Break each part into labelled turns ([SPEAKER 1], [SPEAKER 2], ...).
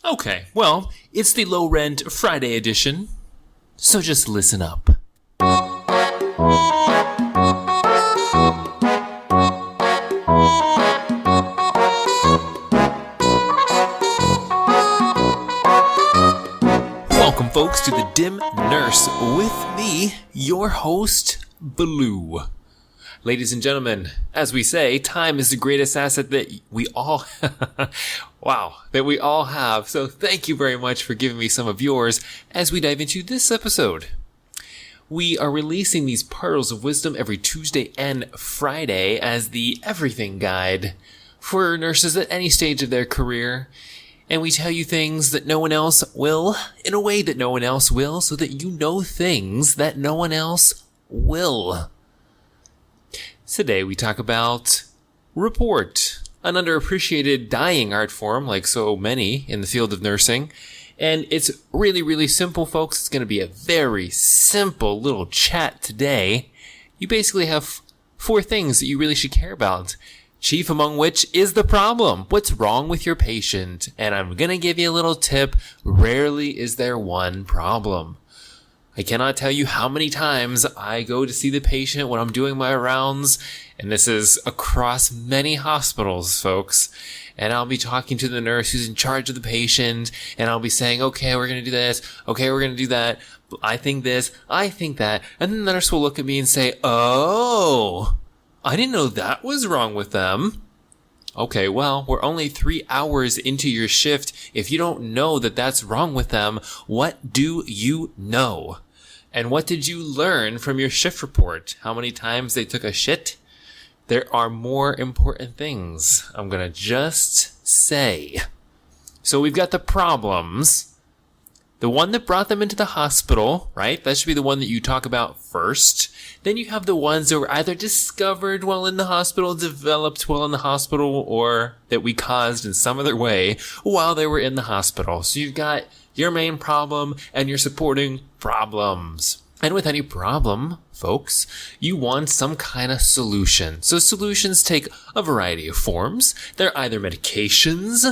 [SPEAKER 1] Okay, well, it's the low rent Friday edition, so just listen up. Welcome, folks, to the Dim Nurse with me, your host, Blue. Ladies and gentlemen, as we say, time is the greatest asset that we all that we all have. So thank you very much for giving me some of yours as we dive into this episode. We are releasing these pearls of wisdom every Tuesday and Friday as the everything guide for nurses at any stage of their career. And we tell you things that no one else will, in a way that no one else will, so that you know things that no one else will. Today we talk about report, an underappreciated dying art form like so many in the field of nursing. And it's really, really simple, folks. It's going to be a very simple little chat today. You basically have 4 things that you really should care about. Chief among which is the problem. What's wrong with your patient? And I'm going to give you a little tip. Rarely is there one problem. I cannot tell you how many times I go to see the patient when I'm doing my rounds, and this is across many hospitals, folks. And I'll be talking to the nurse who's in charge of the patient, and I'll be saying, okay, we're going to do this. Okay, we're going to do that. I think this. I think that. And then the nurse will look at me and say, oh, I didn't know that was wrong with them. Okay, well, we're only 3 hours into your shift. If you don't know that that's wrong with them, what do you know? And what did you learn from your shift report? How many times they took a shit? There are more important things, I'm gonna just say. So we've got the problems. The one that brought them into the hospital, right? That should be the one that you talk about first. Then you have the ones that were either discovered while in the hospital, developed while in the hospital, or that we caused in some other way while they were in the hospital. So you've got your main problem and your supporting problems. And with any problem, folks, you want some kind of solution. So solutions take a variety of forms. They're either medications,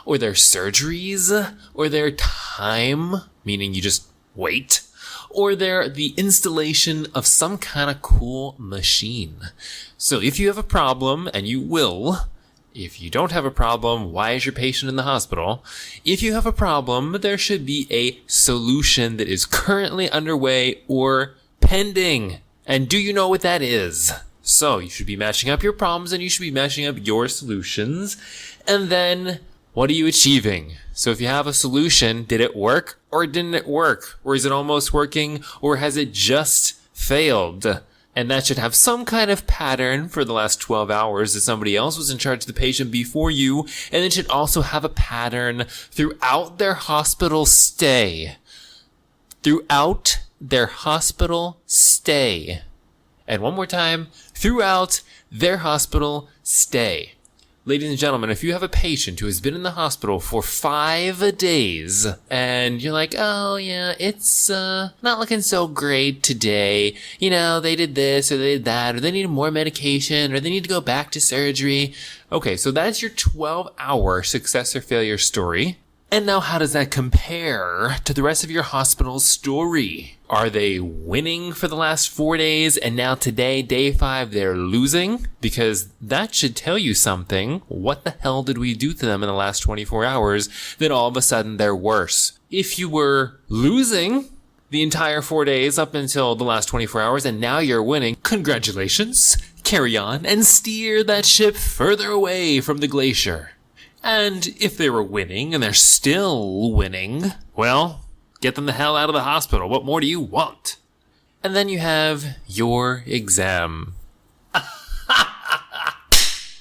[SPEAKER 1] or they're surgeries, or they're time, meaning you just wait, or they're the installation of some kind of cool machine. So if you have a problem, and you will, if you don't have a problem, why is your patient in the hospital? If you have a problem, there should be a solution that is currently underway or pending. And do you know what that is? So you should be matching up your problems and you should be matching up your solutions. And then what are you achieving? So if you have a solution, did it work or didn't it work? Or is it almost working or has it just failed? And that should have some kind of pattern for the last 12 hours that somebody else was in charge of the patient before you. And it should also have a pattern throughout their hospital stay. Throughout their hospital stay. And one more time, throughout their hospital stay. Ladies and gentlemen, if you have a patient who has been in the hospital for 5 days and you're like, oh yeah, it's not looking so great today. You know, they did this or they did that or they need more medication or they need to go back to surgery. Okay, so that's your 12-hour success or failure story. And now how does that compare to the rest of your hospital's story? Are they winning for the last 4 days and now today, day 5, they're losing? Because that should tell you something. What the hell did we do to them in the last 24 hours that all of a sudden they're worse? If you were losing the entire 4 days up until the last 24 hours and now you're winning, congratulations. Carry on and steer that ship further away from the glacier. And if they were winning and they're still winning, well, get them the hell out of the hospital. What more do you want? And then you have your exam.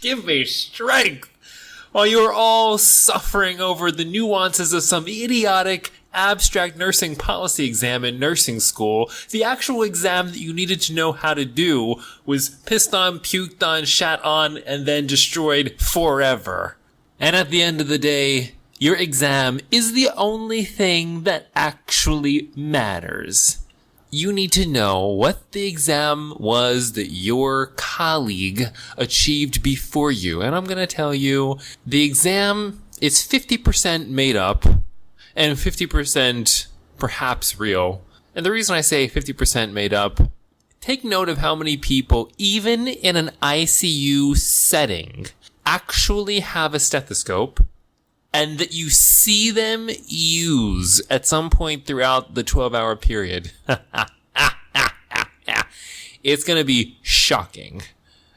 [SPEAKER 1] Give me strength. While you are all suffering over the nuances of some idiotic abstract nursing policy exam in nursing school, the actual exam that you needed to know how to do was pissed on, puked on, shat on, and then destroyed forever. And at the end of the day, your exam is the only thing that actually matters. You need to know what the exam was that your colleague achieved before you. And I'm going to tell you, the exam it's 50% made up and 50% perhaps real. And the reason I say 50% made up, take note of how many people, even in an ICU setting, actually have a stethoscope and that you see them use at some point throughout the 12-hour period. It's going to be shocking.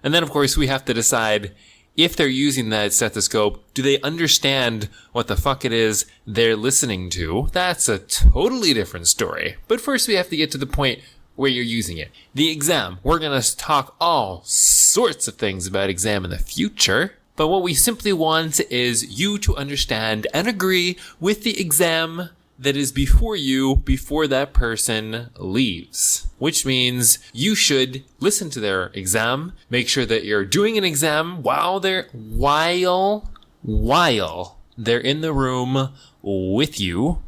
[SPEAKER 1] And then, of course, we have to decide if they're using that stethoscope, do they understand what the fuck it is they're listening to? That's a totally different story. But first, we have to get to the point where you're using it. The exam. We're going to talk all sorts of things about exam in the future. But what we simply want is you to understand and agree with the exam that is before you before that person leaves. Which means you should listen to their exam, make sure that you're doing an exam while they're in the room with you,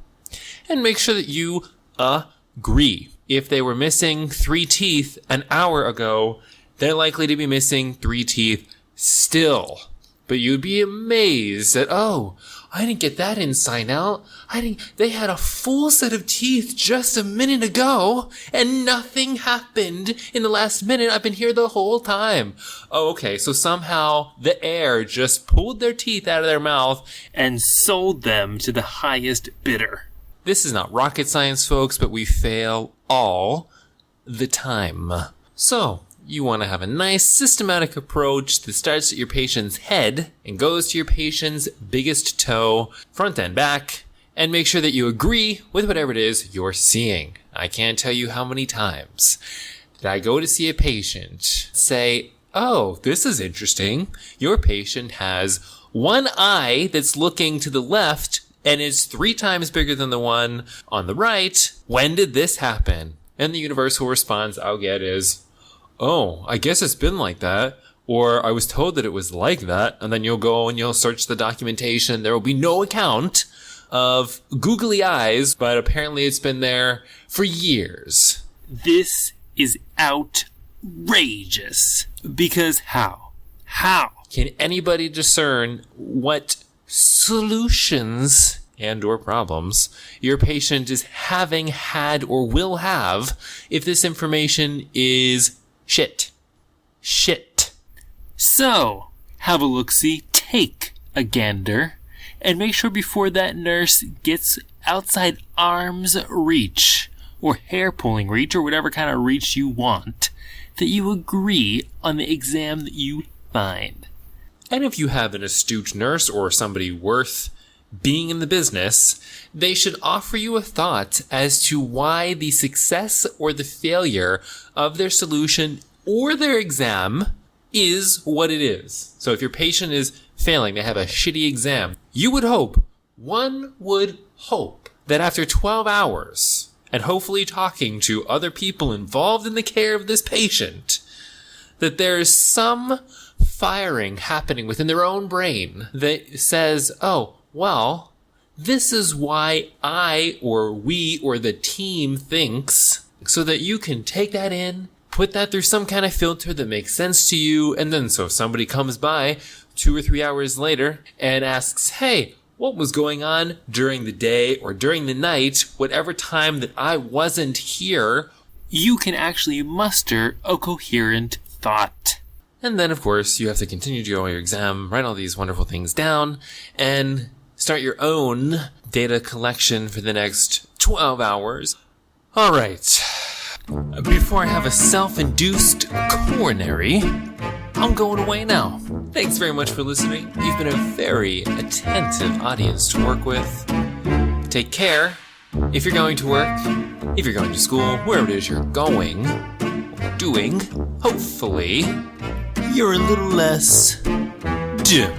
[SPEAKER 1] and make sure that you agree. If they were missing 3 teeth an hour ago, they're likely to be missing 3 teeth still. But you'd be amazed that, oh, I didn't get that insight out. They had a full set of teeth just a minute ago, and nothing happened in the last minute. I've been here the whole time. Oh, okay, so somehow the air just pulled their teeth out of their mouth and sold them to the highest bidder. This is not rocket science, folks, but we fail all the time. So, you want to have a nice systematic approach that starts at your patient's head and goes to your patient's biggest toe, front and back, and make sure that you agree with whatever it is you're seeing. I can't tell you how many times that I go to see a patient, say, oh, this is interesting. Your patient has one eye that's looking to the left and is 3 times bigger than the one on the right. When did this happen? And the universal response I'll get is, oh, I guess it's been like that. Or I was told that it was like that. And then you'll go and you'll search the documentation. There will be no account of googly eyes, but apparently it's been there for years. This is outrageous. Because how? How can anybody discern what solutions and or problems your patient is having, had, or will have if this information is shit? So, have a look-see, take a gander, and make sure before that nurse gets outside arm's reach, or hair-pulling reach, or whatever kind of reach you want, that you agree on the exam that you find. And if you have an astute nurse or somebody worth being in the business, they should offer you a thought as to why the success or the failure of their solution or their exam is what it is. So if your patient is failing, they have a shitty exam, one would hope that after 12 hours and hopefully talking to other people involved in the care of this patient, that there's some firing happening within their own brain that says, oh, well, this is why I or we or the team thinks, so that you can take that in, put that through some kind of filter that makes sense to you, and then so if somebody comes by 2 or 3 hours later and asks, hey, what was going on during the day or during the night, whatever time that I wasn't here, you can actually muster a coherent thought. And then, of course, you have to continue to go on your exam, write all these wonderful things down, and start your own data collection for the next 12 hours. All right. Before I have a self-induced coronary, I'm going away now. Thanks very much for listening. You've been a very attentive audience to work with. Take care. If you're going to work, if you're going to school, wherever it is you're going, doing, hopefully, you're a little less dim.